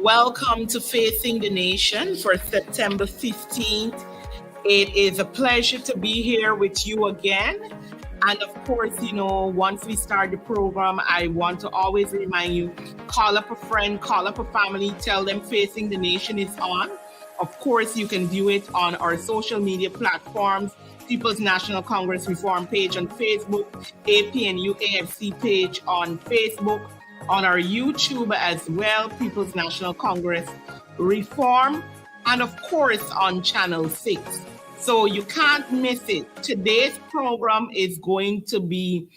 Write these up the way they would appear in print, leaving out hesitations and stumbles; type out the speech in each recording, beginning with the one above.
Welcome to Facing the Nation for September 15th. It is a pleasure to be here with you again. And of course, once we start the program, I want to always remind you, call up a friend, call up a family, tell them Facing the Nation is on. Of course, you can view it on our social media platforms, People's National Congress Reform page on Facebook, APNU AFC page on Facebook, on our YouTube as well, People's National Congress Reform, and of course on Channel 6. So you can't miss it. Today's program is going to be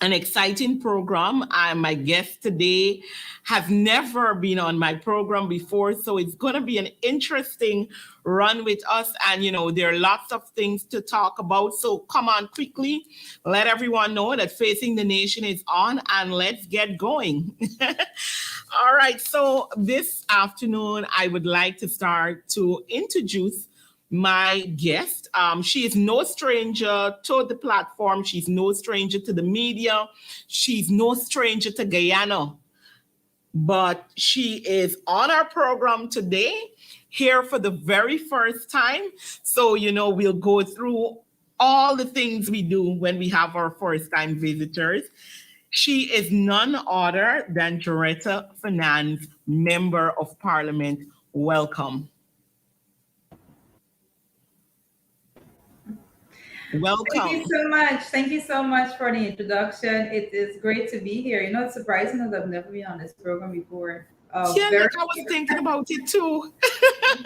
an exciting program. My guest today has never been on my program before, so it's going to be an interesting run with us. And, there are lots of things to talk about. So come on quickly, let everyone know that Facing the Nation is on, and let's get going. All right, so this afternoon, I would like to start to introduce my guest. She is no stranger to the platform. She's no stranger to the media. She's no stranger to Guyana. But she is on our program today, here for the very first time. So, we'll go through all the things we do when we have our first-time visitors. She is none other than Juretha Fernandes, Member of Parliament. Welcome. Welcome. Thank you so much. Thank you so much for the introduction. It is great to be here. It's surprising that I've never been on this program before. I was thinking about it too.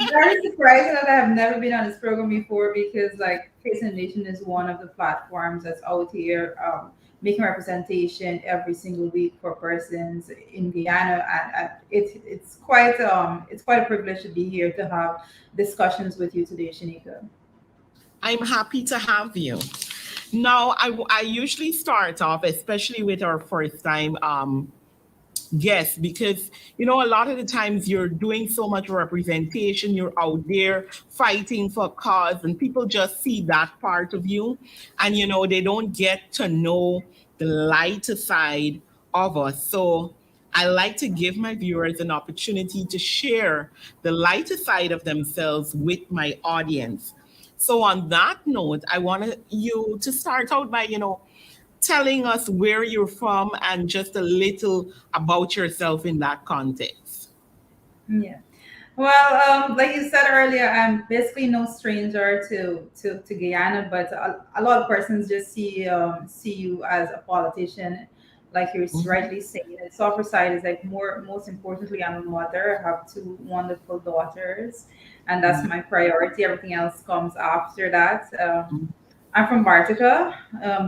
Very surprising that I have never been on this program before, because Facing the Nation is one of the platforms that's out here making representation every single week for persons in Guyana, and it's quite a privilege to be here to have discussions with you today, Shanika. I'm happy to have you. Now, I usually start off, especially with our first time guests, because, a lot of the times you're doing so much representation, you're out there fighting for a cause, and people just see that part of you. And, they don't get to know the lighter side of us. So I like to give my viewers an opportunity to share the lighter side of themselves with my audience. So on that note, I want you to start out by, telling us where you're from and just a little about yourself in that context. Yeah. Well, like you said earlier, I'm basically no stranger to Guyana, but a lot of persons just see you as a politician, like you're rightly saying. And software side is most importantly, I'm a mother. I have two wonderful daughters, and that's my priority. Everything else comes after that. I'm from Bartica,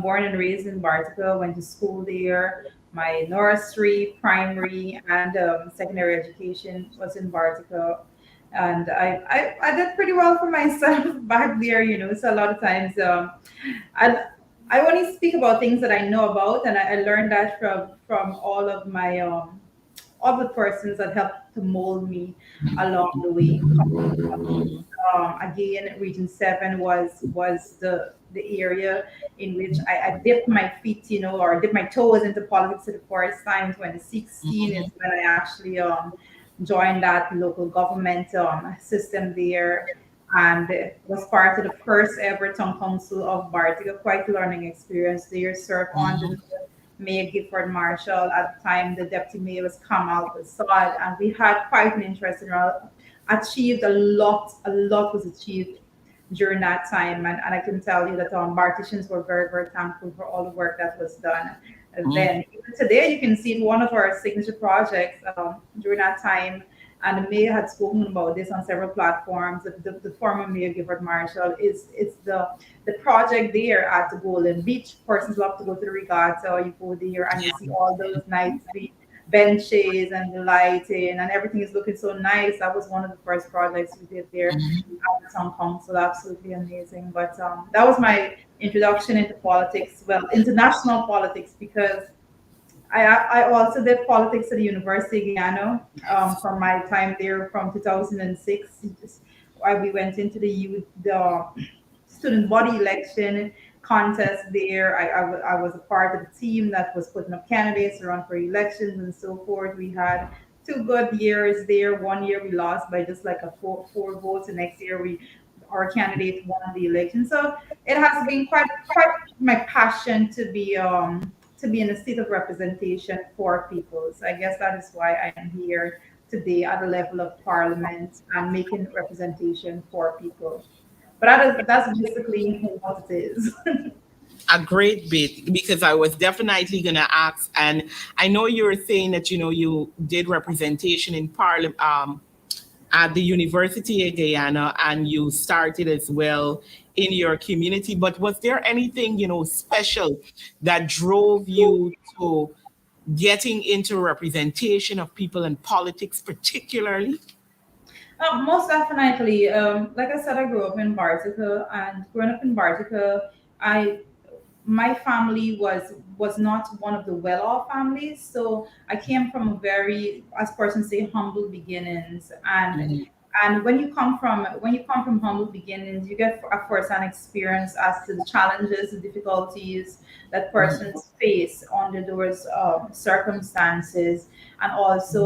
born and raised in Bartica, went to school there. My nursery, primary, and secondary education was in Bartica. And I did pretty well for myself back there, So a lot of times I only speak about things that I know about, and I learned that from all of my all the persons that helped to mold me along the way. Again, Region 7 was the area in which I dipped my feet, or dipped my toes into politics for the first time. 2016 is when I actually joined that local government system there, and was part of the first ever town council of Bartica. Quite a learning experience there. Served under Mayor Gifford Marshall. At the time, the deputy mayor was Kamal Assad, and we had quite an interesting role. Achieved a lot was achieved during that time. And I can tell you that Bartitians were very, very thankful for all the work that was done. And Mm, then even today, you can see one of our signature projects during that time. And the mayor had spoken about this on several platforms. The former mayor, Gifford Marshall, is the project there at the Golden Beach. Persons love to go to the regatta. You go there and you see all those nice benches and the lighting and everything is looking so nice. That was one of the first projects we did there mm. at the town council. Absolutely amazing. But that was my introduction into politics. Well, international politics, because I also did politics at the University of Guyana from my time there from 2006. We went into the student body election contest there. I was a part of the team that was putting up candidates to run for elections and so forth. We had 2 good years there. One year we lost by just like a four votes. The next year our candidate won the election. So it has been quite my passion to be in a state of representation for people. So I guess that is why I am here today at the level of parliament and making representation for people. But that's basically what it is. A great bit, because I was definitely going to ask, and I know you were saying that you did representation in Parliament, at the University of Guyana, and you started as well in your community. But was there anything special that drove you to getting into representation of people in politics, particularly? Most definitely. Like I said, I grew up in Bartica, and growing up in Bartica, I my family was not one of the well-off families, so I came from a very, as persons say, humble beginnings. Mhm, And when you come from humble beginnings, you get a first-hand experience as to the challenges, the difficulties that mhm, persons face under those circumstances, and also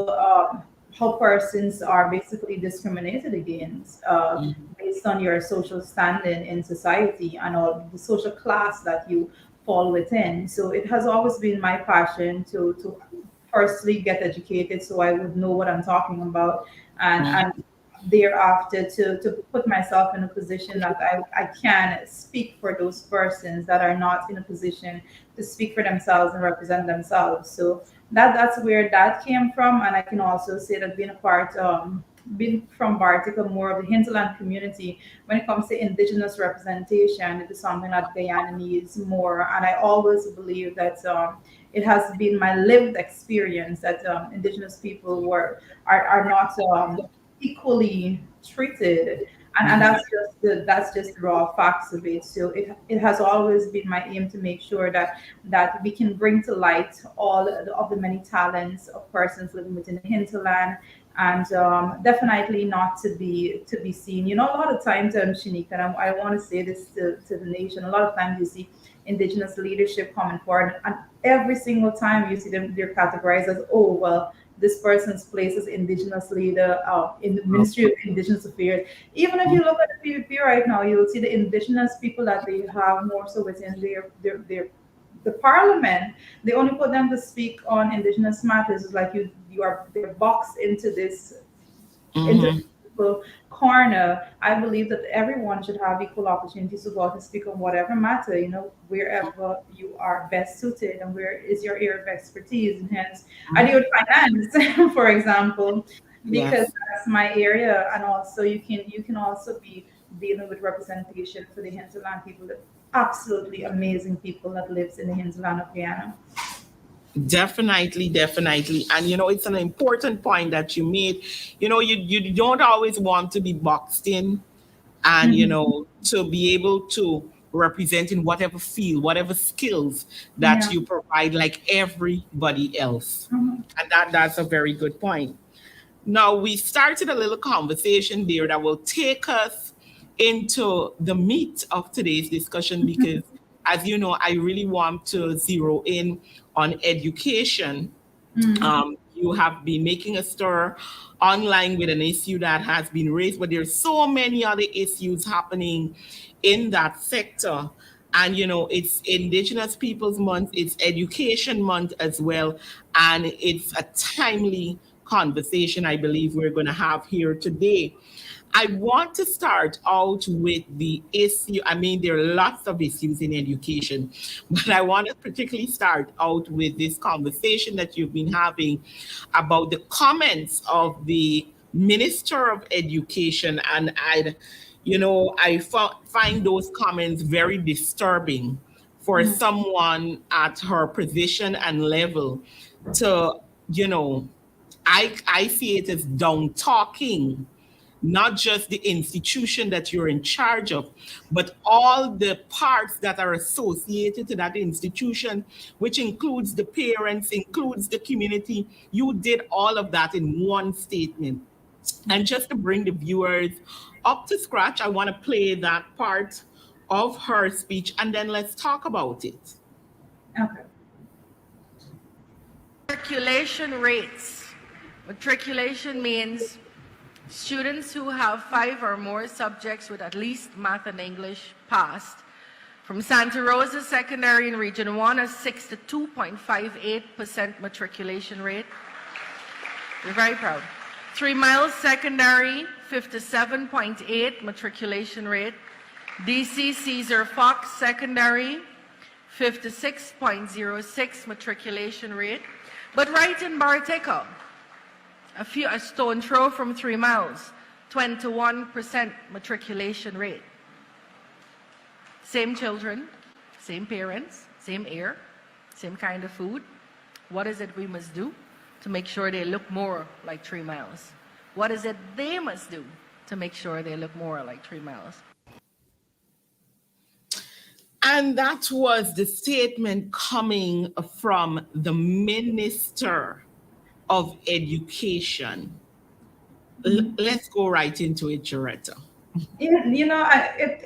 how persons are basically discriminated against mhm, based on your social standing in society and all the social class that you fall within. So it has always been my passion to firstly get educated so I would know what I'm talking about, and mhm, thereafter to put myself in a position that I can speak for those persons that are not in a position to speak for themselves and represent themselves. So that's where that came from. And I can also say that being from Bartica, more of the hinterland community, when it comes to indigenous representation, it is something that Guyana needs more. And I always believe that it has been my lived experience that indigenous people are not equally treated. And mhm, that's just raw facts of it. So it has always been my aim to make sure that we can bring to light all of the many talents of persons living within the hinterland, and definitely not to be seen. A lot of times, Shanika, and I want to say this to the nation. A lot of times you see indigenous leadership coming forward, and every single time you see them, they're categorized as, oh well, this person's place as indigenous leader in the Ministry of Indigenous Affairs. Even if you look at the PVP right now, you'll see the indigenous people that they have more so within their the parliament. They only put them to speak on indigenous matters. It's like they're boxed into mhm, equal corner. I believe that everyone should have equal opportunities to go out and speak on whatever matter, wherever you are best suited and where is your area of expertise. And hence, I deal mhm. with finance, for example, because Yes. that's my area. And also, you can also be dealing with representation for the hinterland people, the absolutely amazing people that lives in the hinterland of Guyana. Definitely, definitely. And it's an important point that you made. You don't always want to be boxed in, and to be able to represent in whatever field, whatever skills that Yeah. you provide, like everybody else. Mhm. And that's a very good point. Now, we started a little conversation there that will take us into the meat of today's discussion, because, as you know, I really want to zero in on education. Mm. You have been making a stir online with an issue that has been raised, but there's so many other issues happening in that sector. And it's Indigenous Peoples Month, it's Education Month as well, and it's a timely conversation I believe we're going to have here today. I want to start out with the issue. I mean, there are lots of issues in education, but I want to particularly start out with this conversation that you've been having about the comments of the Minister of Education. And find those comments very disturbing for Mm, someone at her position and level to, you know, I see it as down talking not just the institution that you're in charge of, but all the parts that are associated to that institution, which includes the parents, includes the community. You did all of that in one statement. And just to bring the viewers up to scratch, I want to play that part of her speech and then let's talk about it. okay. Matriculation rates. Matriculation means students who have 5 or more subjects with at least math and English passed. From Santa Rosa Secondary in Region 1, a 62.58% matriculation rate. We're very proud. 3 Miles Secondary, 57.8 matriculation rate. DC Caesar Fox Secondary, 56.06 matriculation rate. But right in Barteco, a stone throw from 3 Miles, 21% matriculation rate. Same children, same parents, same air, same kind of food. What is it we must do to make sure they look more like 3 Miles? What is it they must do to make sure they look more like 3 Miles? And that was the statement coming from the Minister of Education. Let's go right into it, Juretha. Yeah, it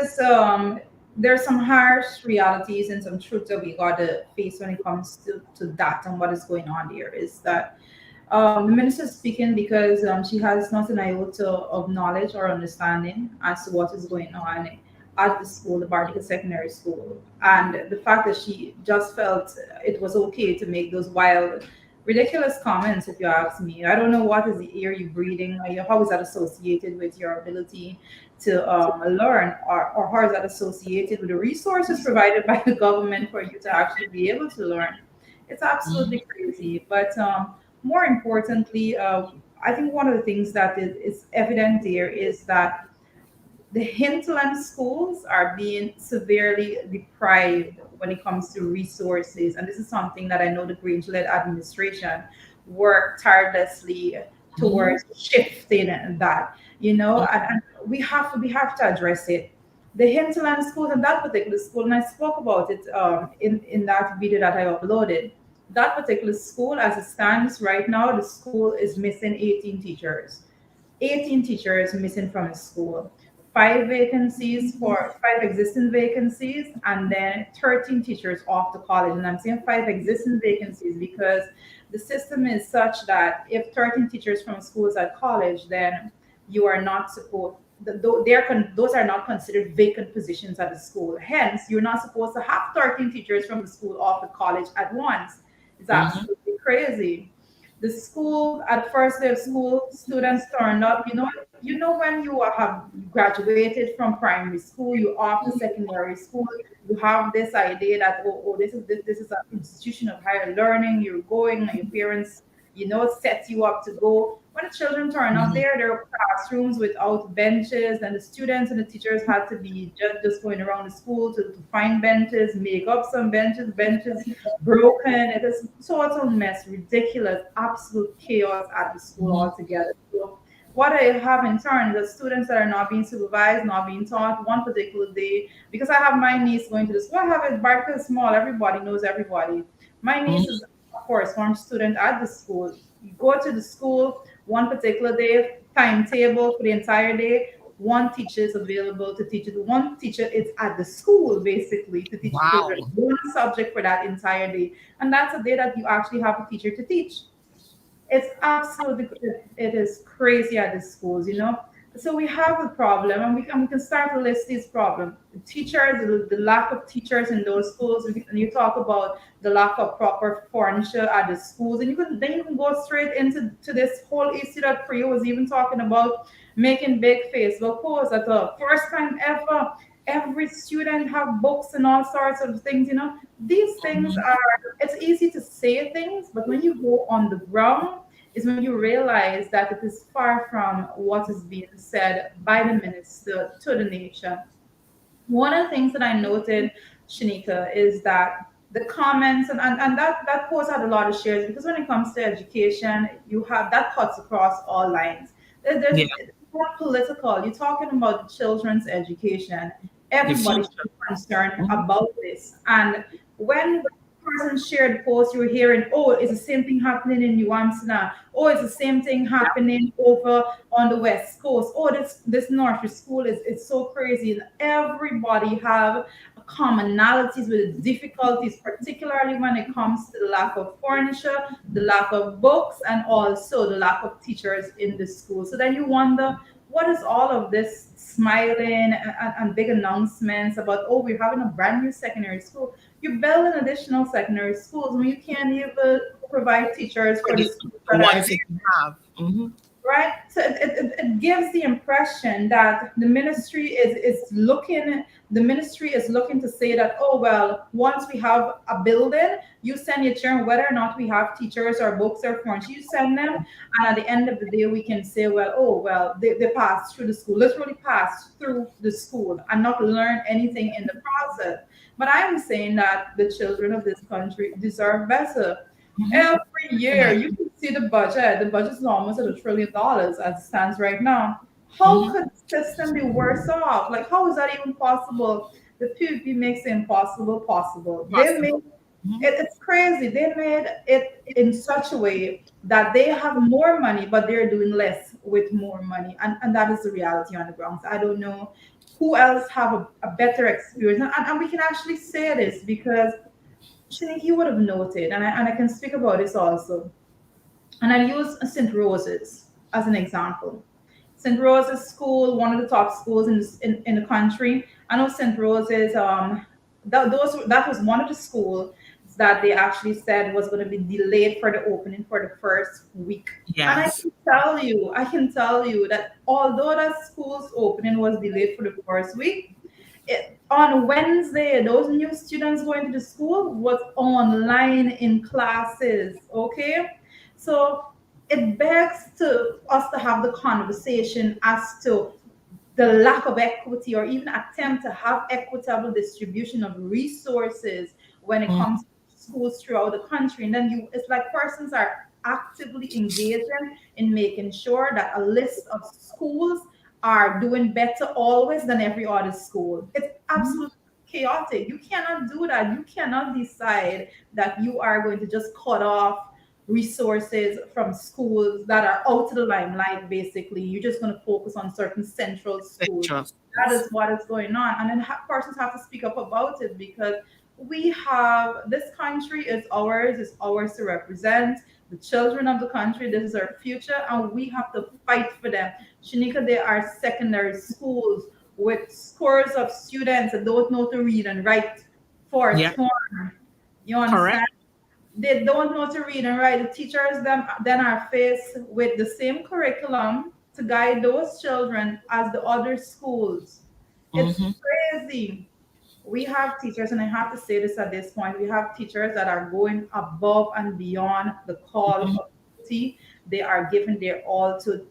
is. There's some harsh realities and some truths that we got to face when it comes to that and what is going on there. Is that the minister is speaking because she has not an iota of knowledge or understanding as to what is going on at the school, the Bartica Secondary School, and the fact that she just felt it was okay to make those wild, ridiculous comments. If you ask me, I don't know what is the air you breathing, or how is that associated with your ability to learn, or how is that associated with the resources provided by the government for you to actually be able to learn. It's absolutely crazy. But more importantly, I think one of the things that is evident there is that the hinterland schools are being severely deprived when it comes to resources. And this is something that I know the Grange-led administration worked tirelessly towards shifting that, and we have to address it. The hinterland schools and that particular school, and I spoke about it in that video that I uploaded. That particular school, as it stands right now, the school is missing 18 teachers. 18 teachers missing from a school, five existing vacancies, and then 13 teachers off the college. And I'm saying five existing vacancies because the system is such that if 13 teachers from a school is at college, then you are not supposed, those are not considered vacant positions at the school. Hence, you're not supposed to have 13 teachers from the school off the college at once. It's absolutely crazy. The school, at first day of school, students turned up. You know when you have graduated from primary school, you off to secondary school, you have this idea that this is an institution of higher learning. You're going, and your parents, set you up to go. When the children turn up there are classrooms without benches, and the students and the teachers had to be just going around the school to find benches, make up some benches broken. It is total mess, ridiculous, absolute chaos at the school altogether. So what I have in turn is the students that are not being supervised, not being taught. One particular day, because I have my niece going to the school, I have it. Barker is small, everybody knows everybody. My niece is a correspondence student at the school. You go to the school one particular day, timetable for the entire day. One teacher is available to teach it. One teacher is at the school basically to teach Wow. children one subject for that entire day. And that's a day that you actually have a teacher to teach. It's absolutely, it is crazy at the schools. So we have a problem, and we can start to list these problems. The teachers, the lack of teachers in those schools, and you talk about the lack of proper furniture at the schools, and you can go straight into this whole issue that Priya was even talking about, making big Facebook posts that the first time ever every student have books and all sorts of things, these things Mhm. are, it's easy to say things, but when you go on the ground is when you realize that it is far from what is being said by the minister to the nation. One of the things that I noted, Shanika, is that the comments and that post had a lot of shares because when it comes to education, you have that cuts across all lines. Yeah, It's not political. You're talking about children's education. the Everybody should future. be concerned Mhm. about this. And when person shared the post, you were hearing, oh, it's the same thing happening in nuance now. Oh, it's the same thing happening over on the West Coast. Oh, this North School is it's so crazy. And everybody have commonalities with the difficulties, particularly when it comes to the lack of furniture, the lack of books, and also the lack of teachers in the school. So then you wonder, what is all of this smiling and big announcements about, oh, we're having a brand new secondary school? You build an additional secondary schools when you can't even provide teachers For for the the, schools the that are ones that you have. Mhm. right. So it gives the impression that the ministry is looking to say that, oh well, once we have a building, you send your children, whether or not we have teachers or books or furniture, you send them, and at the end of the day we can say, well, oh well, they passed through the school, literally passed through the school and not learn anything in the process. But I'm saying that the children of this country deserve better. Mhm. Every year, you Definitely. can see the budget. The budget is almost at $1 trillion as it stands right now. How Mhm. could the system be worse off? Like, how is that even possible? The PvP makes the impossible possible. They made Possible. Mhm. it's crazy. They made it in such a way that they have more money, but they're doing less with more money, and that is the reality on the ground. So I don't know who else have a better experience, and we can actually say this because Shanique, you would have noted, and I can speak about this also. And I'll use St. Rose's as an example. St. Rose's School, one of the top schools in the country. I know St. Rose's, that was one of the schools that they actually said was going to be delayed for the opening for the first week. And Yes. I can tell you that although that school's opening was delayed for the first week, on Wednesday, those new students going to the school was online in classes. Okay, so it begs to us to have the conversation as to the lack of equity or even attempt to have equitable distribution of resources when it Mhm. comes to schools throughout the country. And then it's like persons are actively engaging in making sure that a list of schools are doing better always than every other school. It's absolutely chaotic. You cannot do that. You cannot decide that you are going to just cut off resources from schools that are out of the limelight. Basically, you're just going to focus on certain central schools. Central That schools. is what is going on, and then persons have to speak up about it because we have this country is ours. It's ours to represent the children of the country. This is our future, and we have to fight for them. Shanika, there are secondary schools with scores of students that don't know to read and write for a Yeah. term. You Correct. understand? They don't know to read and write. The teachers then are faced with the same curriculum to guide those children as the other schools. It's Mhm. crazy. We have teachers, and I have to say this at this point, we have teachers that are going above and beyond the call Mhm. of duty. They are giving their all to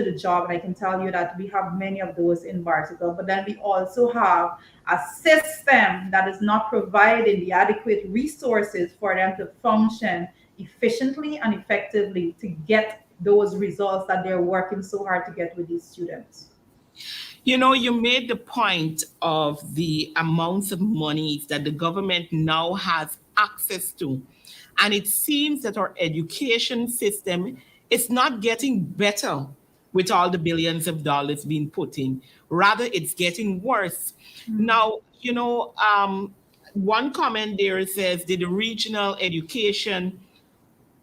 the job. And I can tell you that we have many of those in Barticle. But then we also have a system that is not providing the adequate resources for them to function efficiently and effectively to get those results that they're working so hard to get with these students. You know, you made the point of the amounts of money that the government now has access to. And it seems that our education system is not getting better with all the billions of dollars being put in. Rather, it's getting worse. Now, one comment there says, did the regional education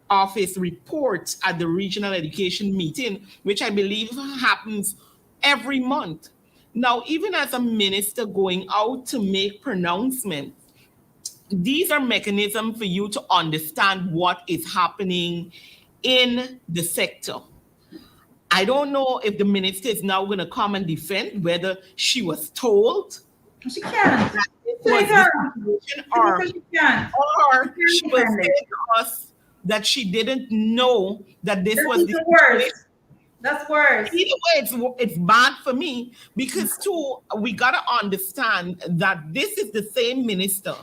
office report at the regional education meeting, which I believe happens every month. Now, even as a minister going out to make pronouncements, these are mechanisms for you to understand what is happening in the sector. I don't know if the minister is now going to come and defend whether she was told She can't. that this was the Shanika, situation, Shanika, she can't. She or can't she will defend it. say to us that she didn't know that this That's was the even situation. worse. That's worse. Either way, it's bad for me because too we gotta understand that this is the same minister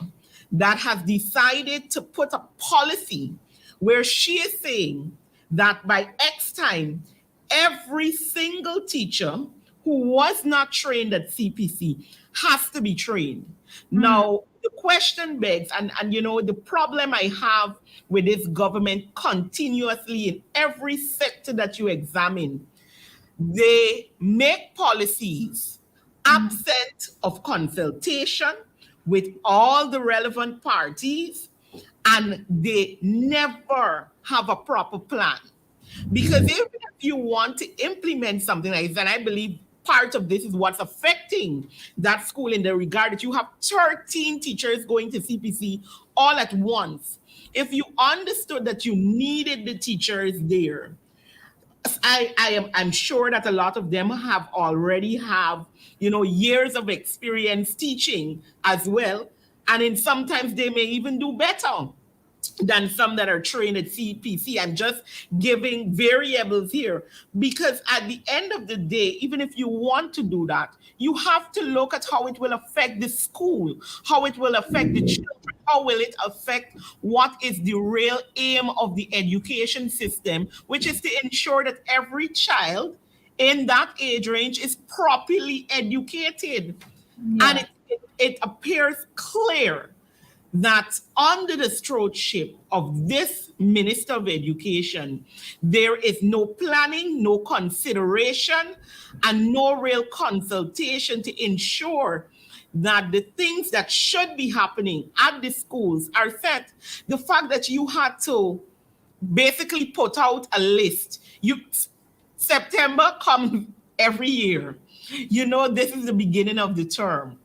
that has decided to put a policy where she is saying that by X time, every single teacher who was not trained at CPC has to be trained. Mm, Now, the question begs, and the problem I have with this government continuously in every sector that you examine, they make policies mm, absent of consultation with all the relevant parties, and they never have a proper plan. Because even if you want to implement something like this, and I believe part of this is what's affecting that school in the regard that you have 13 teachers going to CPC all at once. If you understood that you needed the teachers there, I'm sure that a lot of them have already have years of experience teaching as well, and in sometimes they may even do better than some that are trained at CPC. I'm just giving variables here because at the end of the day, even if you want to do that, you have to look at how it will affect the school, how it will affect the children, how will it affect what is the real aim of the education system, which is to ensure that every child in that age range is properly educated. And yeah. it appears clear that under the stewardship of this Minister of Education, there is no planning, no consideration, and no real consultation to ensure that the things that should be happening at the schools are set. The fact that you had to basically put out a list, September comes every year. This is the beginning of the term.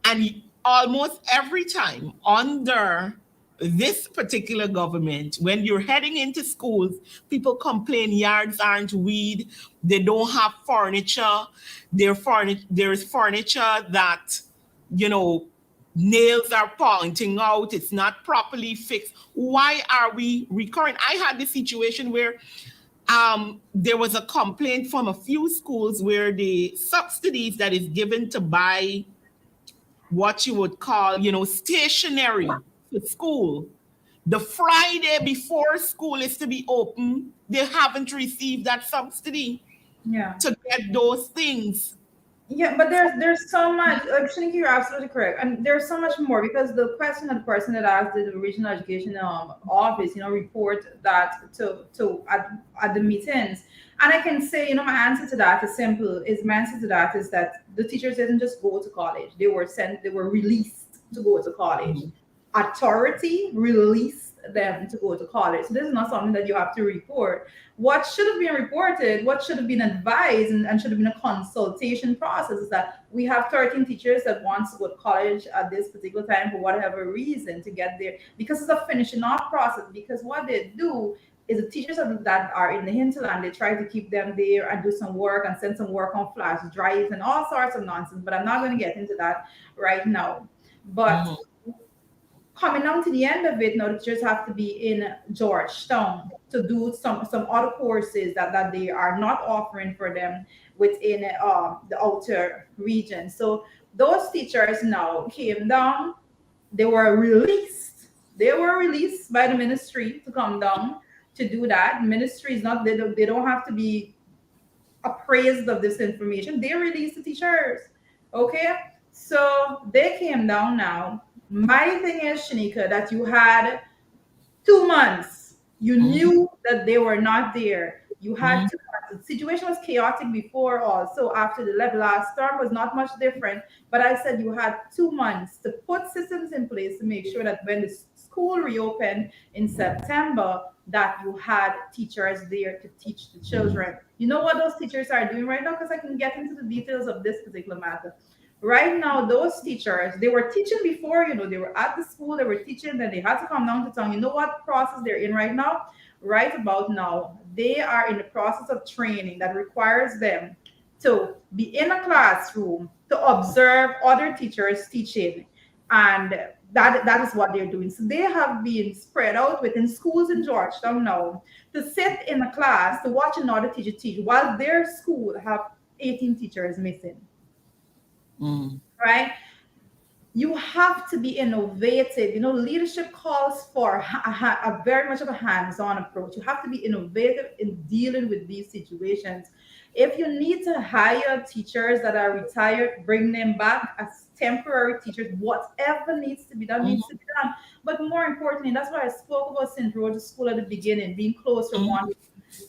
And almost every time under this particular government, when you're heading into schools, people complain yards aren't weed, they don't have furniture, there's furniture that, you know, nails are pointing out, it's not properly fixed. Why are we recurring? I had this situation where there was a complaint from a few schools where the subsidies that is given to buy what you would call, stationery for school. The Friday before school is to be open, they haven't received that subsidy Yeah. to get those things. Yeah, but there's so much. Like Shiniki, you're absolutely correct, and there's so much more because the question of the person that asked the regional education office, report that to at the meetings, and I can say, my answer to that is simple. Is my answer to that is that the teachers didn't just go to college; they were released to go to college. Authority released them to go to college. So this is not something that you have to report. What should have been reported, what should have been advised, and should have been a consultation process is that we have 13 teachers that wants to go to college at this particular time for whatever reason to get there because it's a finishing off process. Because what they do is the teachers that are in the hinterland, they try to keep them there and do some work and send some work on flash drives and all sorts of nonsense. But I'm not going to get into that right now. But Mhm. coming down to the end of it, now the teachers have to be in Georgetown to do some other courses that they are not offering for them within the outer region. So those teachers now came down. They were released. They were released by the ministry to come down to do that. Ministry is not they don't have to be appraised of this information. They released the teachers. Okay. So they came down now. My thing is, Shanika, that you had 2 months. You Mhm. knew that they were not there. You had Mhm. 2 months. The situation was chaotic before also. After the last storm was not much different. But I said you had 2 months to put systems in place to make sure that when the school reopened in September, that you had teachers there to teach the children. You know what those teachers are doing right now? Because I can get into the details of this particular matter. Right now, those teachers, they were teaching before, they were at the school, they were teaching, then they had to come down to town. You know what process they're in right now? right about now, they are in the process of training that requires them to be in a classroom to observe other teachers teaching, and that is what they're doing. So they have been spread out within schools in Georgetown now to sit in a class to watch another teacher teach while their school have 18 teachers missing, Mm. right? You have to be innovative. Leadership calls for a very much of a hands-on approach. You have to be innovative in dealing with these situations. If you need to hire teachers that are retired, bring them back as temporary teachers. Whatever needs to be done Mhm. needs to be done. But more importantly, that's why I spoke about St. Rhodes School at the beginning, being closed for Mhm. 1 week.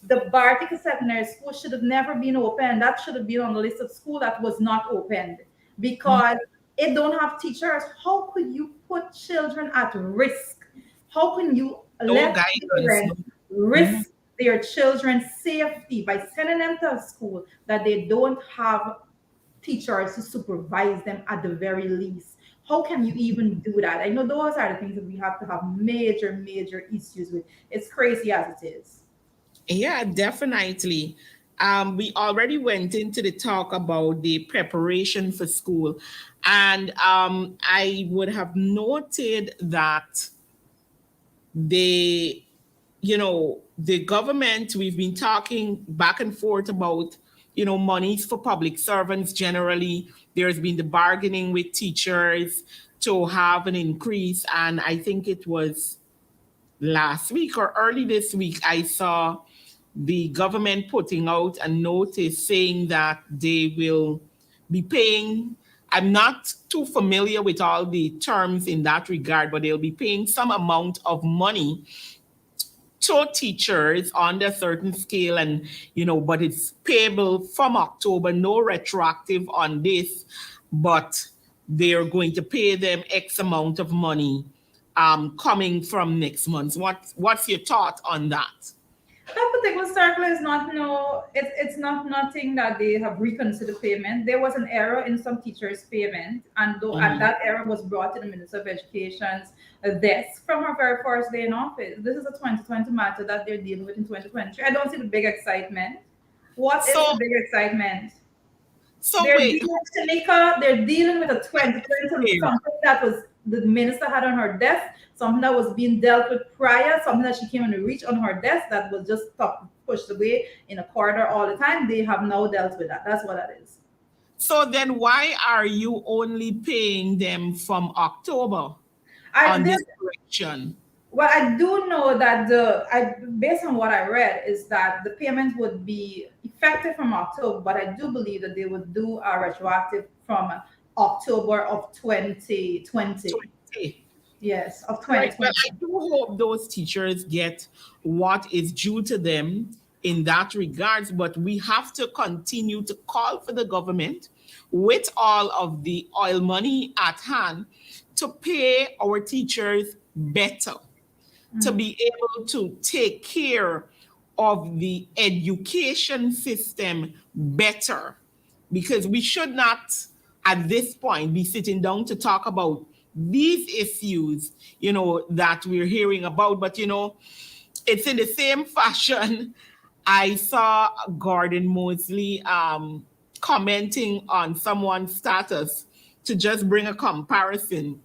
The Bartica Secondary School should have never been opened. That should have been on the list of school that was not opened Mhm. because it don't have teachers. How could you put children at risk? How can you No let guidance. No. parents Mhm. risk their children's safety by sending them to a school that they don't have teachers to supervise them at the very least? How can you even do that? I know those are the things that we have to have major, major issues with. It's crazy as it is. Yeah, definitely. We already went into the talk about the preparation for school, and I would have noted that the the government, we've been talking back and forth about monies for public servants generally. There's been the bargaining with teachers to have an increase, and I think it was last week or early this week I saw the government putting out a notice saying that they will be paying. I'm not too familiar with all the terms in that regard, but they'll be paying some amount of money to teachers on a certain scale, and but it's payable from October, no retroactive on this, but they're going to pay them X amount of money coming from next month. What's your thought on that? That particular circle is not no, it's not nothing that they have reconsidered payment. There was an error in some teachers' payment, and though and Mhm. that error was brought to the Minister of Education's desk from her very first day in office. This is a 2020 matter that they're dealing with in 2023. I don't see the big excitement. What is the So big excitement? so They're wait, dealing, Shanika, they're dealing with a 2020 here. something that was the minister had on her desk, something that was being dealt with prior, something that she came in to reach on her desk that was just pushed away in a corridor all the time. They have now dealt with that. That's what that is. So then why are you only paying them from October I on there, this correction? Well, I do know that based on what I read, is that the payment would be effective from October, but I do believe that they would do a retroactive from October of 2020. 20. Yes, of Right. Well, 2020. I do hope those teachers get what is due to them in that regards, but we have to continue to call for the government with all of the oil money at hand to pay our teachers better, to Mhm. be able to take care of the education system better, because we should not at this point be sitting down to talk about these issues that we're hearing about. But it's in the same fashion. I saw Gordon Mosley commenting on someone's status to just bring a comparison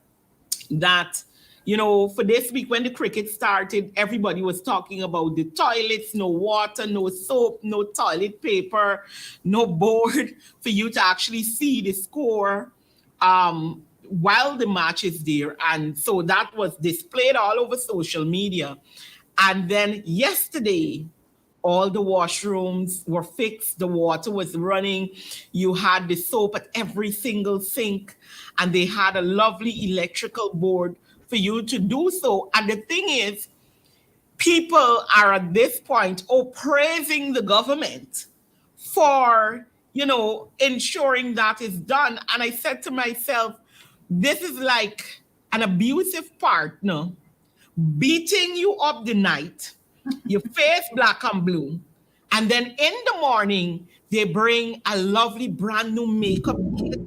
that for this week when the cricket started, everybody was talking about the toilets, no water, no soap, no toilet paper, no board for you to actually see the score while the match is there. And so that was displayed all over social media. And then yesterday, all the washrooms were fixed, the water was running, you had the soap at every single sink, and they had a lovely electrical board for you to do so. And the thing is, people are at this point praising the government for ensuring that is done. And I said to myself, this is like an abusive partner beating you up the night, your face black and blue, and then in the morning they bring a lovely brand new makeup kit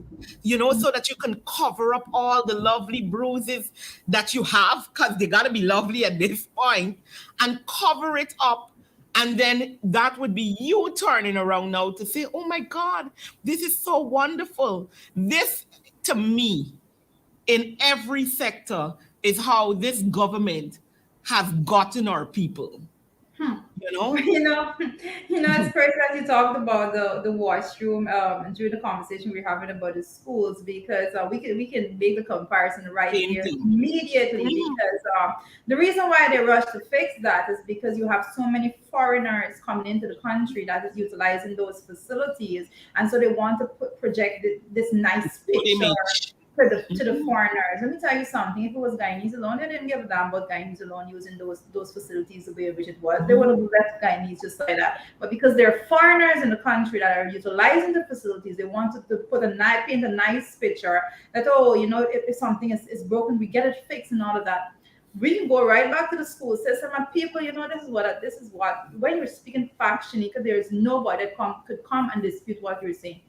so that you can cover up all the lovely bruises that you have, because they got to be lovely at this point, and cover it up. And then that would be you turning around now to say, oh my God, this is so wonderful. This, to me, in every sector, is how this government has gotten our people, Hmm. you know? You know, it's crazy that you talked about the washroom during the conversation we're having about the schools, because we can make the comparison right Same there thing. immediately, Mhm. because the reason why they rush to fix that is because you have so many foreigners coming into the country that is utilizing those facilities, and so they want to project this nice Good picture image. to the Mhm. foreigners. Let me tell you something. If it was Guyanese alone, they didn't give a damn about Guyanese alone using those facilities the way in which it was. They would have left Guyanese just like that. But because there are foreigners in the country that are utilizing the facilities, they wanted to put paint a nice picture that, oh, if something is broken, we get it fixed and all of that. We can go right back to the school system, and people, this is what when you're speaking fact, Shanika, there is nobody that could come and dispute what you're saying.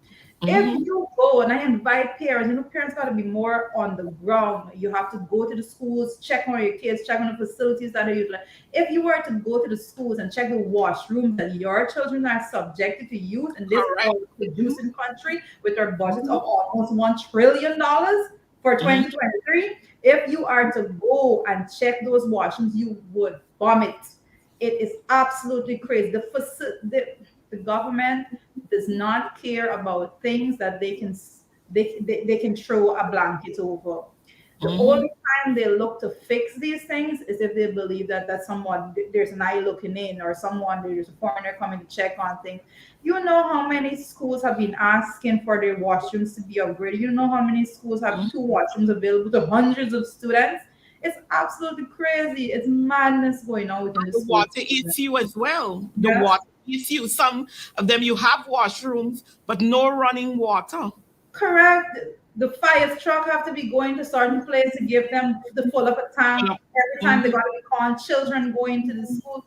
If Mhm. you go, and I invite parents, parents got to be more on the ground. You have to go to the schools, check on your kids, check on the facilities that are utilized. If you were to go to the schools and check the washrooms that your children are subjected to use in this Correct. oil Mhm. producing country with our budget Mhm. of almost $1 trillion for Mhm. 2023, if you are to go and check those washrooms, you would vomit. It is absolutely crazy. The government does not care about things that they can throw a blanket over. The Mhm. only time they look to fix these things is if they believe that someone, there's an eye looking in, or someone, there's a foreigner coming to check on things. You know how many schools have been asking for their washrooms to be upgraded? You know how many schools have two Mhm. washrooms available to hundreds of students? It's absolutely crazy. It's madness going on within the The school water system. issue as well. The Yes. water issue. Some of them you have washrooms, but no running water. Correct. The fire truck have to be going to certain place to give them the full up a tank every time they Mhm. got to be calling children going to the school.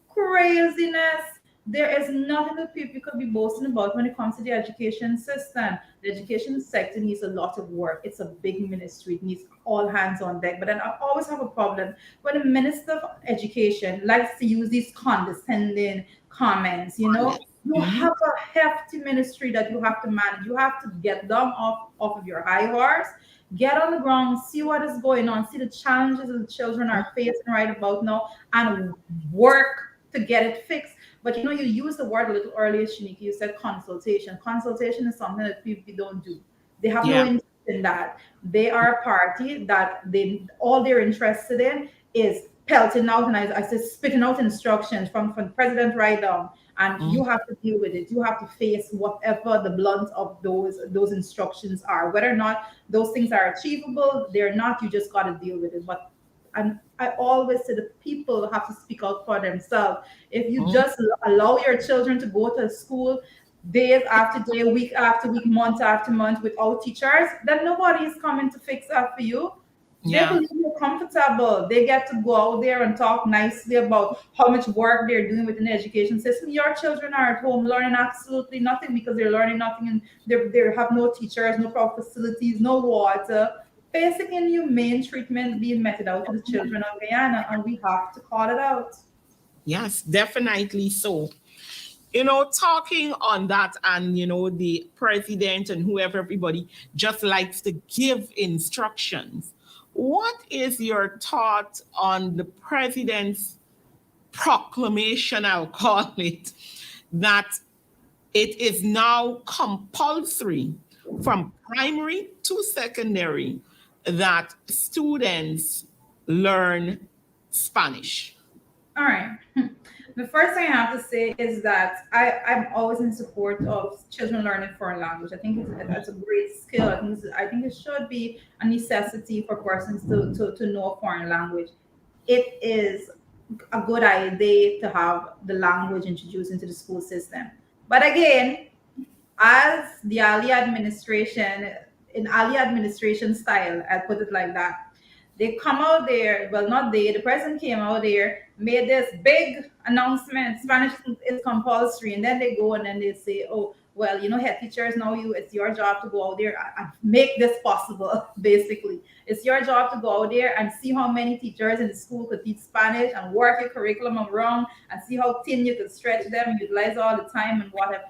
Craziness. There is nothing that people could be boasting about when it comes to the education system. The education sector needs a lot of work. It's a big ministry. It needs all hands on deck. But then I always have a problem when the Minister of Education likes to use these condescending comments. You Mhm. have a hefty ministry that you have to manage. You have to get them off of your high horse, get on the ground, see what is going on, see the challenges that the children are facing right about now, and work to get it fixed. But you used the word a little earlier, Shanika. You said consultation. Consultation is something that people don't do. They have no Yeah. interest in that. They are a party that they all they're interested in is pelting out, and I said spitting out instructions from the president right down, and Mhm. you have to deal with it. You have to face whatever the blunt of those instructions are, whether or not those things are achievable. They're not. You just got to deal with it. But and I always say the people have to speak out for themselves. If you Mhm. just allow your children to go to school days after day, week after week, month after month without teachers, then nobody is coming to fix that for you. They Yeah. believe you're comfortable. They get to go out there and talk nicely about how much work they're doing within the education system. Your children are at home learning absolutely nothing because they're learning nothing, and they have no teachers, no proper facilities, no water. Basic and humane treatment being meted out to the children of Guyana, and we have to call it out. Yes, definitely so. Talking on that, and the president and whoever, everybody just likes to give instructions. What is your thought on the president's proclamation, I'll call it, that it is now compulsory from primary to secondary that students learn Spanish? All right. The first thing I have to say is that I'm always in support of children learning foreign language. I think it's a great skill. I think it should be a necessity for persons to know a foreign language. It is a good idea to have the language introduced into the school system. But again, as the Ali administration, in Ali administration style, I put it like that. They come out there, well, not they, the president came out there, made this big announcement, Spanish is compulsory, and then they go and then they say, oh, Well, head teachers, now it's your job to go out there and make this possible. Basically, it's your job to go out there and see how many teachers in the school could teach Spanish and work your curriculum around and see how thin you could stretch them and utilize all the time and whatever.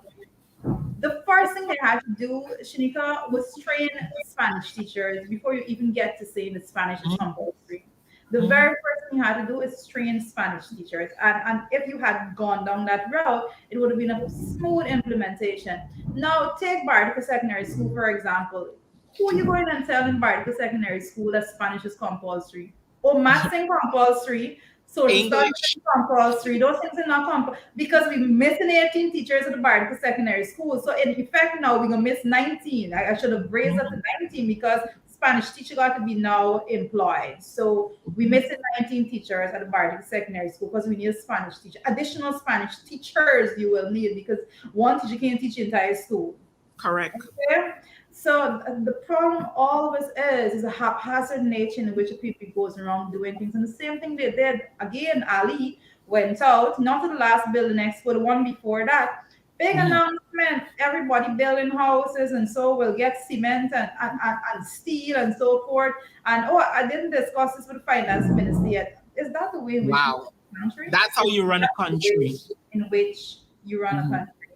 The first thing they had to do, Shanika, was train Spanish teachers before you even get to saying that Spanish is compulsory. The Mhm. very first thing you had to do is train Spanish teachers. And if you had gone down that route, it would have been a smooth implementation. Now, take Bartica Secondary School, for example. Who you going and tell in Bartica Secondary School that Spanish is compulsory? Oh, maths is compulsory. Social studies English. is compulsory. Those things are not compulsory because we're missing 18 teachers at the Bartica Secondary School. So in effect now we're gonna miss 19. I should have raised up to 19 because Spanish teacher got to be now employed. So we missing 19 teachers at the Bartica Secondary School because we need a Spanish teacher. Additional Spanish teachers you will need because one teacher can't teach the entire school. Correct. Okay? So the problem always is a haphazard nature in which people goes around doing things. And the same thing they did again, Ali went out, not to the last building expo, the one before that. Big Mhm. announcement, everybody building houses and so we'll get cement and steel and so forth. And oh, I didn't discuss this with the finance minister yet. Is that the way in which you run Wow. a country? That's how Is you run a that the way country. in which you run a Mhm. country?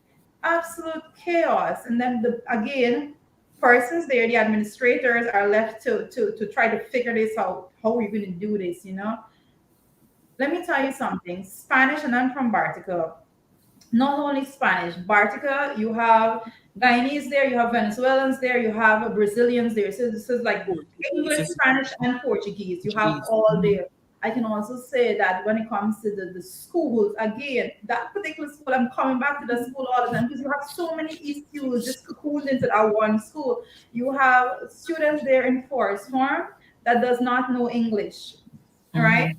Absolute chaos. And then again, persons there, the administrators are left to try to figure this out. How are we going to do this? Let me tell you something. Spanish, and I'm from Bartica. Not only Spanish, Bartica, you have Guyanese there, you have Venezuelans there, you have Brazilians there. So this is like Portuguese English, is Spanish, and Portuguese. You have Portuguese. all Mhm. there. I can also say that when it comes to the schools, again, that particular school, I'm coming back to the school all the time because you have so many issues just cocooned into that one school. You have students there in forest form that does not know English. All right,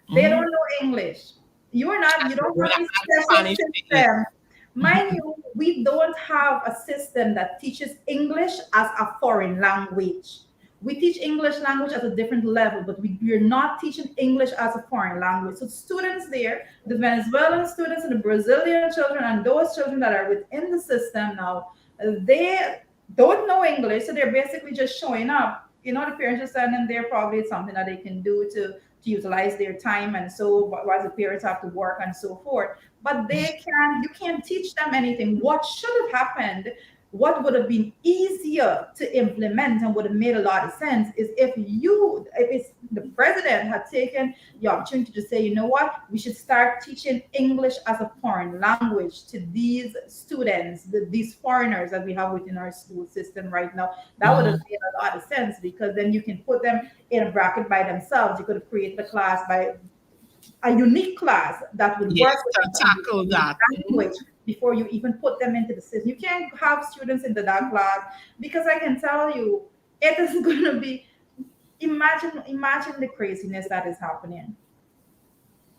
Mhm. they Mhm. don't know English. You We're don't gonna have a add special Spanish to it. system. Mind Mhm. you, we don't have a system that teaches English as a foreign language. We teach English language at a different level, but we're not teaching English as a foreign language. So students there, the Venezuelan students and the Brazilian children and those children that are within the system now, they don't know English, so they're basically just showing up. The parents are sending them there. Probably it's something that they can do to utilize their time and so while the parents have to work and so forth, but you can't teach them anything. What should have happened, what would have been easier to implement and would have made a lot of sense is if the president had taken the opportunity to say, you know what, we should start teaching English as a foreign language to these students, these foreigners that we have within our school system right now. That would have Mhm. made a lot of sense because then you can put them in a bracket by themselves. You could have created a class by a unique class that would Yes, work with to them tackle and that. Mhm. language before you even put them into the system. You can't have students into that class because I can tell you it is going to be imagine the craziness that is happening.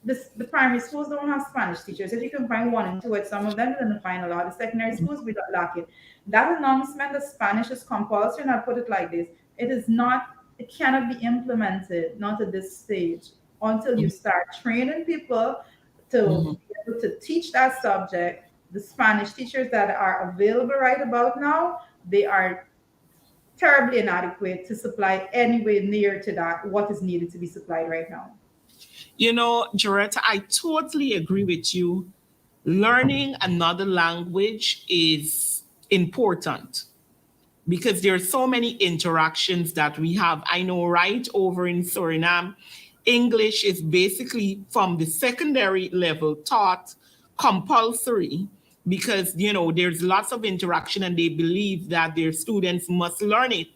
The primary schools don't have Spanish teachers. If you can find one and two at some of them, you're going to find a lot. The secondary schools, we don't lack it. That announcement that Spanish is compulsory, and I put it like this: it is not, it cannot be implemented, not at this stage, until you start training people to Mhm. be able to teach that subject. The Spanish teachers that are available right about now, they are terribly inadequate to supply anywhere near to that what is needed to be supplied right now. Joretta, I totally agree with you. Learning another language is important because there are so many interactions that we have. I know right over in Suriname, English is basically from the secondary level taught compulsory because there's lots of interaction and they believe that their students must learn it.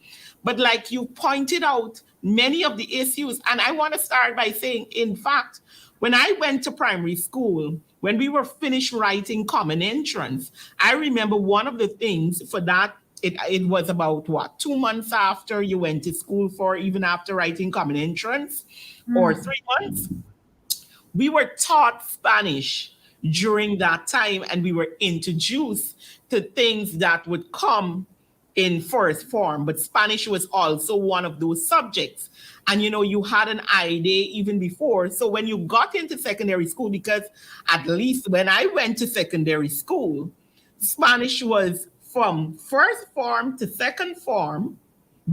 But like you pointed out, many of the issues, and I want to start by saying, in fact, when I went to primary school, when we were finished writing common entrance, I remember one of the things for that, it was about what, 2 months after you went to school, for even after writing common entrance, or Mm. 3 months, we were taught Spanish during that time and we were introduced to things that would come in first form. But Spanish was also one of those subjects. And you had an idea even before. So when you got into secondary school, because at least when I went to secondary school, Spanish was from first form to second form,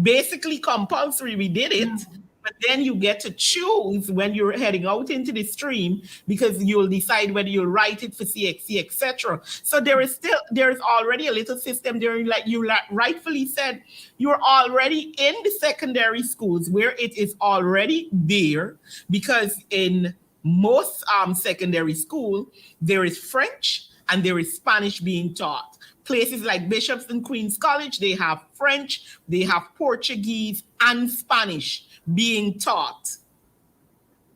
basically compulsory. We did it, but then you get to choose when you're heading out into the stream because you'll decide whether you'll write it for CXC, etc. So there's already a little system there, like you rightfully said, you're already in the secondary schools where it is already there, because in most secondary school there is French and there is Spanish being taught. Places like Bishops and Queens College, they have French, they have Portuguese and Spanish being taught.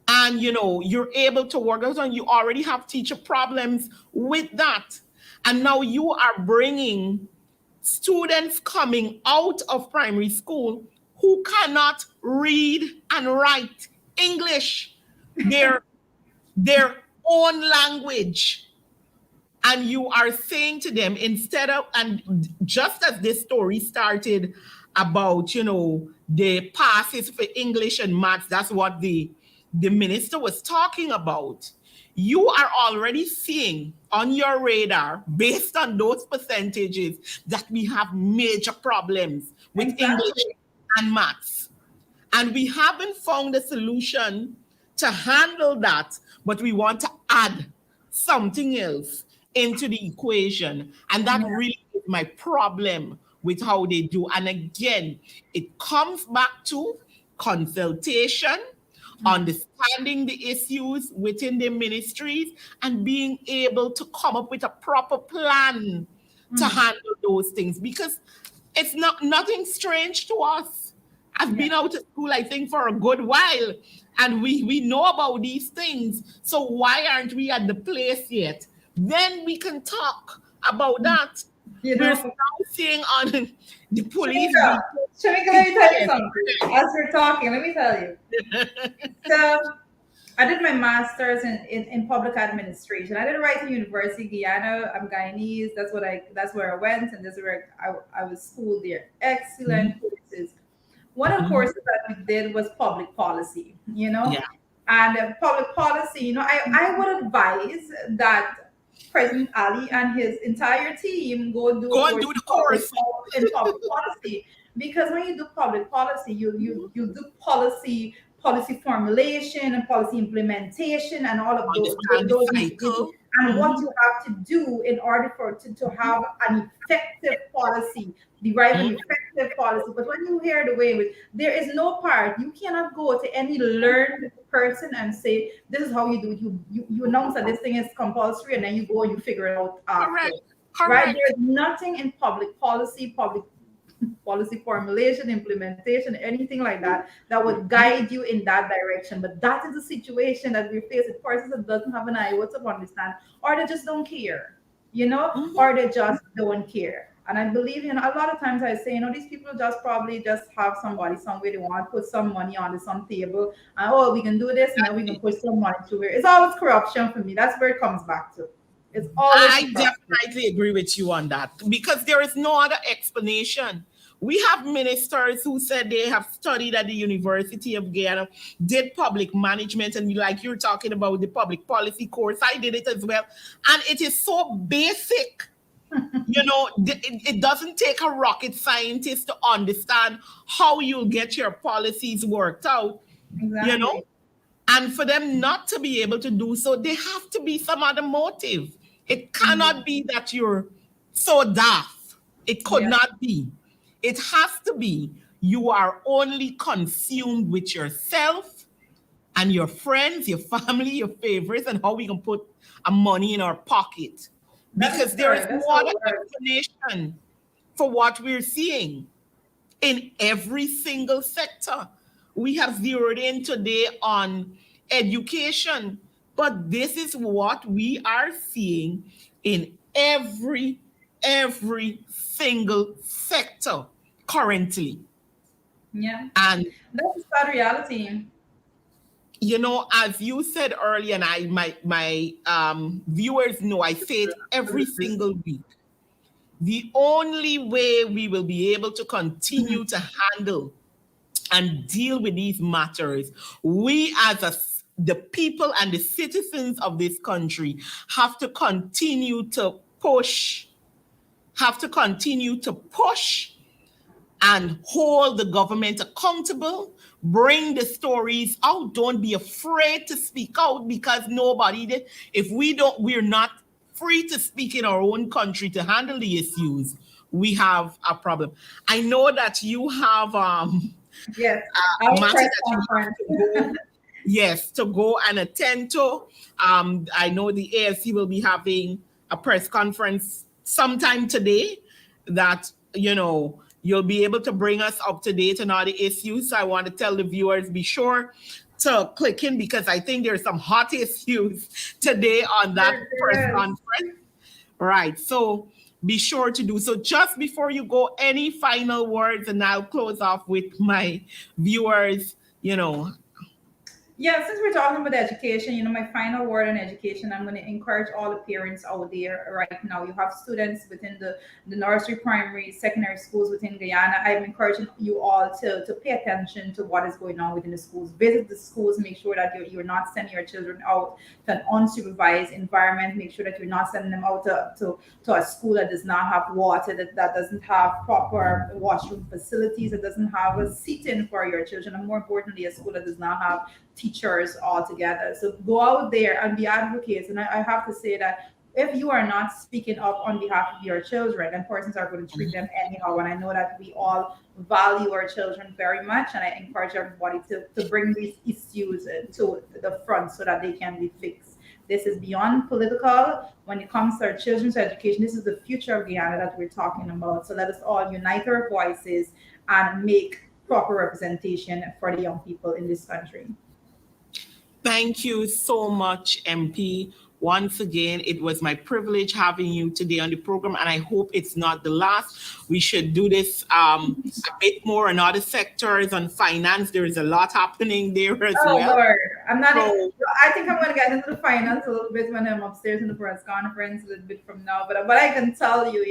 And you're able to work out, and you already have teacher problems with that. And now you are bringing students coming out of primary school who cannot read and write English, their own language. And you are saying to them, instead of, and just as this story started about, the passes for English and maths, that's what the minister was talking about. You are already seeing on your radar, based on those percentages, that we have major problems with English and maths. And we haven't found a solution to handle that, but we want to add something else into the equation. And that really is my problem with how they do. And again, it comes back to consultation, understanding the issues within the ministries, and being able to come up with a proper plan to handle those things. Because it's nothing strange to us. I've been out of school, I think, for a good while, and we know about these things. So why aren't we at the place yet? Then we can talk about that. We're now seeing on the police. Shamika, let me tell you something. As we're talking, let me tell you. So I did my master's in public administration. I didn't write to University Guyana. I'm Guyanese. That's where I went, and that's where I was schooled there. Excellent courses. One of the courses that we did was public policy. And public policy. I would advise that President Ali and his entire team go and do the course in public policy, because when you do public policy, you do policy formulation and policy implementation and all of those and what you have to do in order to have an effective policy, derive an effective policy. But when you hear the way there is no part, you cannot go to any learned person and say, this is how you do it. You announce that this thing is compulsory, and then you go and you figure it out after. Correct. Right? There's nothing in public policy formulation, implementation, anything like that would guide you in that direction. But that is the situation that we face with persons that doesn't have an iota to understand, or they just don't care, or they just don't care. And I believe, a lot of times I say, these people probably just have somebody somewhere they want to put some money on some table, and we can do this, and we can put some money to it. It's always corruption for me. That's where it comes back to. It's always I definitely agree with you on that, because there is no other explanation. We have ministers who said they have studied at the University of Guyana, did public management, and like you're talking about the public policy course, I did it as well. And it is so basic. It doesn't take a rocket scientist to understand how you'll get your policies worked out, And for them not to be able to do so, there have to be some other motive. It cannot be that you're so daft. It could not be. It has to be you are only consumed with yourself and your friends, your family, your favorites, and how we can put money in our pocket. Because there is no other explanation for what we're seeing in every single sector. We have zeroed in today on education, but this is what we are seeing in every single sector currently. Yeah. And that's the reality. As you said earlier, and my viewers know, I say it every single week. The only way we will be able to continue to handle and deal with these matters, we as the people and the citizens of this country have to continue to push have to continue to push and hold the government accountable. Bring the stories out. Don't be afraid to speak out, because nobody did. If we're not free to speak in our own country to handle the issues, we have a problem. I know that you have Yes, a our matter press that you have conference. to go, yes, to go and attend to. I know the AFC will be having a press conference sometime today that, you'll be able to bring us up to date on all the issues. So I want to tell the viewers, be sure to click in, because I think there's some hot issues today on that press There is. conference. Right. So be sure to do so. Just before you go, any final words, and I'll close off with my viewers, Yeah, since we're talking about education, my final word on education, I'm going to encourage all the parents out there right now. You have students within the nursery, primary, secondary schools within Guyana. I'm encouraging you all to pay attention to what is going on within the schools. Visit the schools, make sure that you're not sending your children out to an unsupervised environment. Make sure that you're not sending them out to a school that does not have water, that doesn't have proper washroom facilities, that doesn't have a seating for your children, and more importantly, a school that does not have teachers altogether. So go out there and be advocates. And I have to say that if you are not speaking up on behalf of your children, then persons are going to treat them anyhow. And I know that we all value our children very much. And I encourage everybody to bring these issues to the front so that they can be fixed. This is beyond political. When it comes to our children's education, this is the future of Guyana that we're talking about. So let us all unite our voices and make proper representation for the young people in this country. thank you so much, MP. Once again, it was my privilege having you today on the program, and I hope it's not the last. We should do this a bit more in other sectors. On finance, there is a lot happening there as Oh well. Lord, I'm not. So, I think I'm going to get into the finance a little bit when I'm upstairs in the press conference a little bit from now. But I can tell you,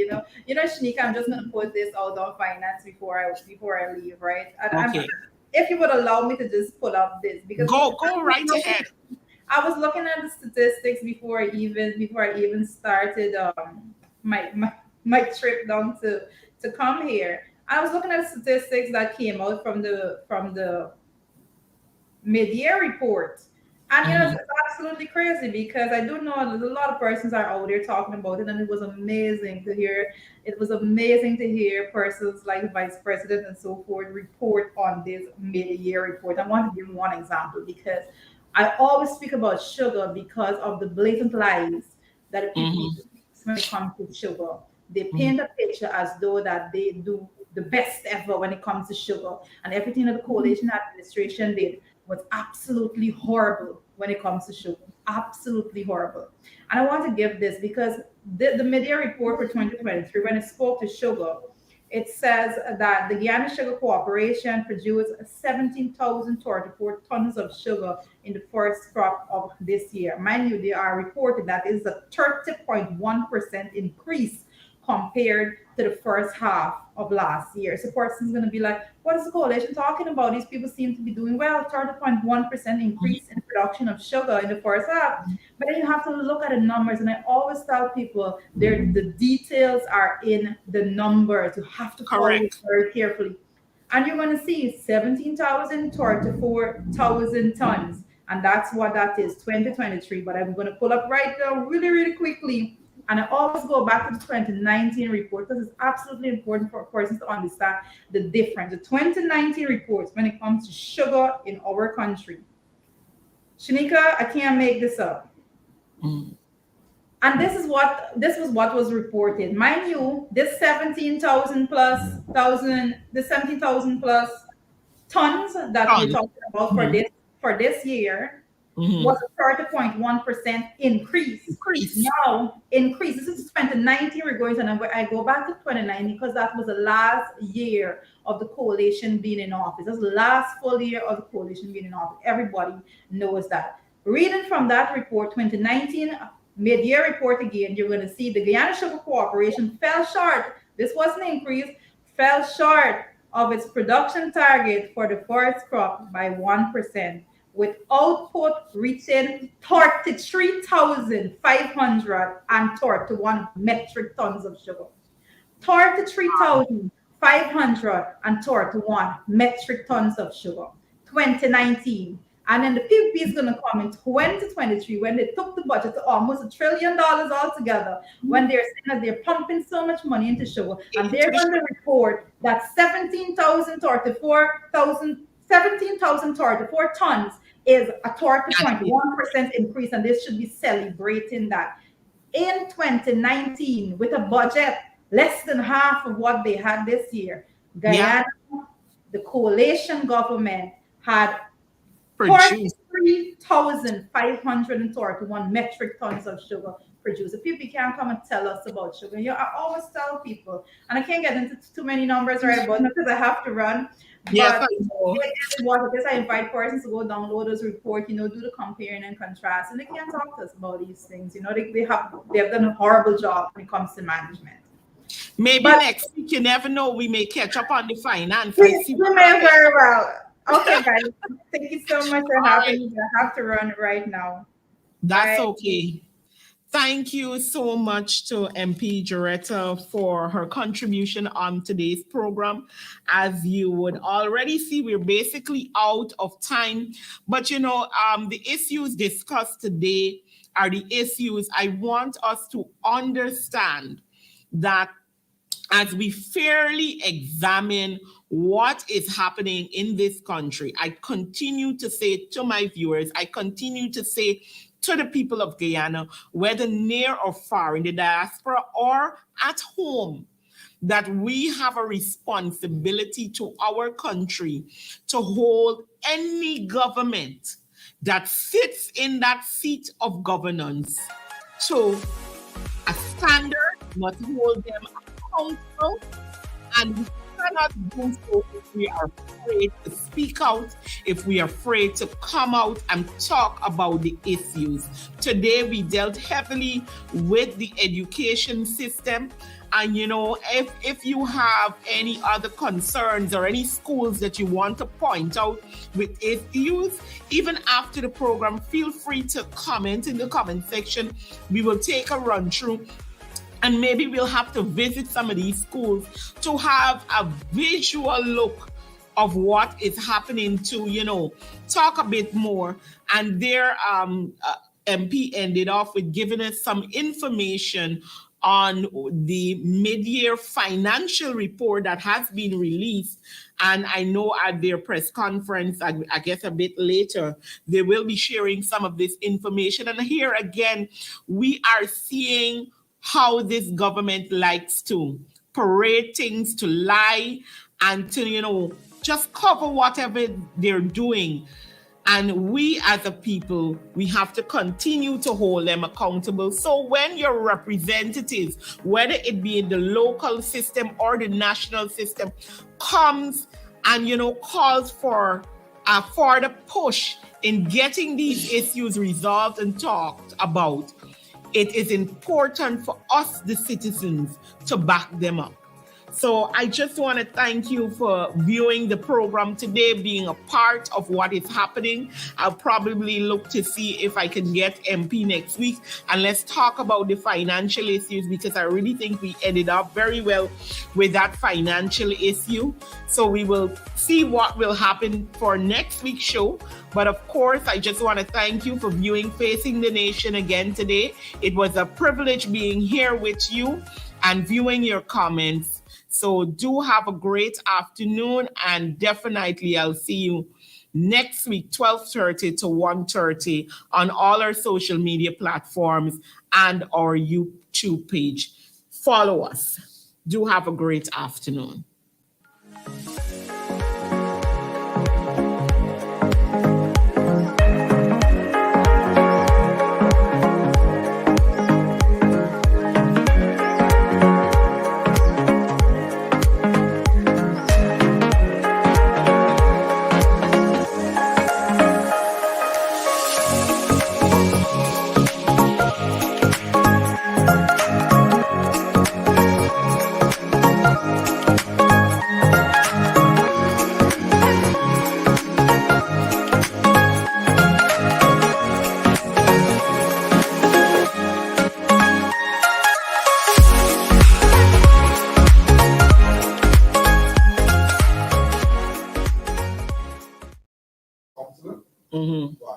Shanika, I'm just going to put this out on finance before I leave, right? okay, If you would allow me to just pull up this, because go right ahead. I was looking at the statistics before I even started my trip down to come here. I was looking at the statistics that came out from the mid-year report. And Mhm. it's absolutely crazy because I do know there's a lot of persons are out there talking about it, and it was amazing to hear. It was amazing to hear persons like the vice president and so forth report on this mid-year report. I want to give you one example because I always speak about sugar because of the blatant lies that the people Mhm. use when it comes to sugar. They Mhm. paint a picture as though that they do the best ever when it comes to sugar, and everything that the coalition administration did was absolutely horrible when it comes to sugar. Absolutely horrible. And I want to give this because the media report for 2023, when it spoke to sugar, it says that the Guyana Sugar Corporation produced 17,034 tons of sugar in the first crop of this year. Mind you, they are reported that is a 30.1% increase compared to the first half of last year. So person's going to be like, what is the coalition talking about? These people seem to be doing well. 30.1% increase in production of sugar in the first half. But then you have to look at the numbers. And I always tell people the details are in the numbers. You have to follow it Correct. very carefully. And you're going to see 17,034,000 tons. And that's what that is, 2023. But I'm going to pull up right now really, really quickly. And I always go back to the 2019 report because it's absolutely important for persons to understand the difference. The 2019 reports when it comes to sugar in our country. Shanika, I can't make this up. Mhm. And this was what was reported. Mind you, this 17,000 plus thousand, the 17,000 plus tons that we're Done. talking about for Mhm. this year was Mhm. a 30.1% increase. Increase. Now, increase. This is 2019. We're going to number. I go back to 2019 because that was the last year of the coalition being in office. That's the last full year of the coalition being in office. Everybody knows that. Reading from that report, 2019 mid-year report again, you're going to see the Guyana Sugar Corporation fell short. This wasn't an increase, fell short of its production target for the first crop by 1%, with output reaching 33,531 metric tons of sugar. 33,531 metric tons of sugar. 2019. And then the peak is going to come in 2023 when they took the budget to almost $1 trillion altogether, when they're saying that they're pumping so much money into sugar. And they're going to report that 17,034 tons is a 21% increase, and they should be celebrating that. In 2019, with a budget less than half of what they had this year, Guyana, the coalition government, had 43,531 metric tons of sugar produced. If people can't come and tell us about sugar, I always tell people, and I can't get into too many numbers right about because I have to run. Yes, but what it is, I invite persons to go download those report, do the comparing and contrast, and they can't talk to us about these things. They have done a horrible job when it comes to management. Maybe next week, you never know, we may catch up on the finance. You may very well. Okay, guys. Thank you so much for having me. I have to run right now. That's okay. Thank you so much to MP Juretha for her contribution on today's program. As you would already see, we're basically out of time. But, the issues discussed today are the issues I want us to understand, that as we fairly examine what is happening in this country, I continue to say to my viewers, I continue to say to the people of Guyana, whether near or far, in the diaspora or at home, that we have a responsibility to our country to hold any government that sits in that seat of governance to a standard, not hold them accountable, and we cannot do so if we are afraid to speak out, if we are afraid to come out and talk about the issues. Today, we dealt heavily with the education system. And, if you have any other concerns or any schools that you want to point out with issues, even after the program, feel free to comment in the comment section. We will take a run through. And maybe we'll have to visit some of these schools to have a visual look of what is happening to, talk a bit more. And their MP ended off with giving us some information on the mid-year financial report that has been released. And I know at their press conference, I guess a bit later, they will be sharing some of this information. And here again, we are seeing how this government likes to parade things, to lie, and to, just cover whatever they're doing. And we as a people, we have to continue to hold them accountable. So when your representatives, whether it be in the local system or the national system, comes and, calls for the push in getting these issues resolved and talked about, it is important for us, the citizens, to back them up. So I just want to thank you for viewing the program today, being a part of what is happening. I'll probably look to see if I can get MP next week, and let's talk about the financial issues, because I really think we ended up very well with that financial issue. So we will see what will happen for next week's show. But of course, I just want to thank you for viewing Facing the Nation again today. It was a privilege being here with you and viewing your comments. So do have a great afternoon, and definitely I'll see you next week, 12:30 to 1:30 on all our social media platforms and our YouTube page. Follow us. Do have a great afternoon. Mhm.